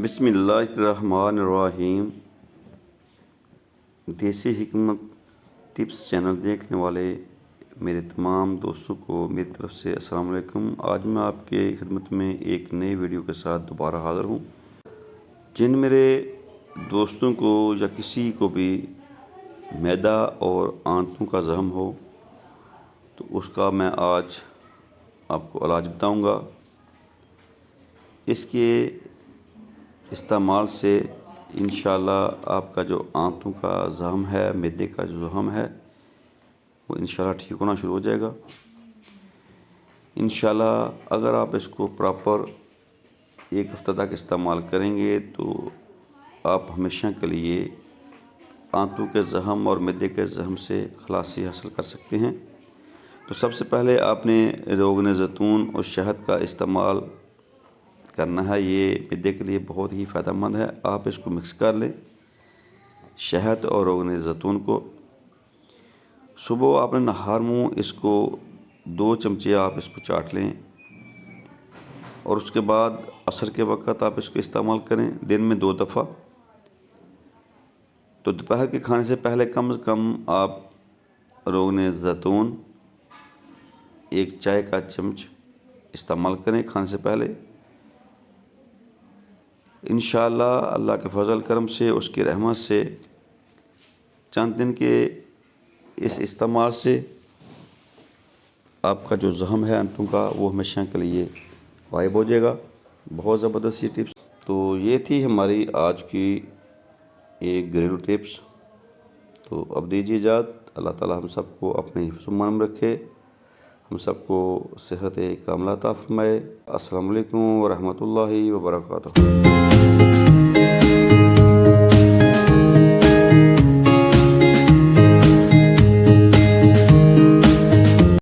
بسم اللہ الرحمن الرحیم۔ دیسی حکمت ٹپس چینل دیکھنے والے میرے تمام دوستوں کو میری طرف سے السلام علیکم۔ آج میں آپ کے خدمت میں ایک نئی ویڈیو کے ساتھ دوبارہ حاضر ہوں۔ جن میرے دوستوں کو یا کسی کو بھی معدہ اور آنتوں کا زخم ہو تو اس کا میں آج آپ کو علاج بتاؤں گا۔ اس کے استعمال سے انشاءاللہ آپ کا جو آنتوں کا زخم ہے، معدے کا جو زخم ہے، وہ انشاءاللہ ٹھیک ہونا شروع ہو جائے گا۔ انشاءاللہ اگر آپ اس کو پراپر ایک ہفتہ تک استعمال کریں گے تو آپ ہمیشہ کے لیے آنتوں کے زخم اور معدے کے زخم سے خلاصی حاصل کر سکتے ہیں۔ تو سب سے پہلے آپ نے روغن زیتون اور شہد کا استعمال کرنا ہے۔ یہ معدے کے لیے بہت ہی فائدہ مند ہے۔ آپ اس کو مکس کر لیں، شہد اور روغن زیتون کو۔ صبح آپ نے نہار منہ اس کو 2 چمچے آپ اس کو چاٹ لیں، اور اس کے بعد عصر کے وقت آپ اس کو استعمال کریں، دن میں 2 دفعہ۔ تو دوپہر کے کھانے سے پہلے کم از کم آپ روغن زیتون 1 چائے کا چمچ استعمال کریں کھانے سے پہلے۔ انشاءاللہ اللہ کے فضل کرم سے، اس کی رحمت سے، چند دن کے اس استعمال سے آپ کا جو زخم ہے آنتوں کا وہ ہمیشہ کے لیے غائب ہو جائے گا۔ بہت زبردست یہ ٹپس۔ تو یہ تھی ہماری آج کی ایک گھریلو ٹپس۔ تو اب دیجیے اجازت۔ اللہ تعالی ہم سب کو اپنے حفظ و امان میں رکھے، ہم سب کو صحت کاملہ عطا فرمائے۔ السلام علیکم ورحمۃ اللہ وبرکاتہ۔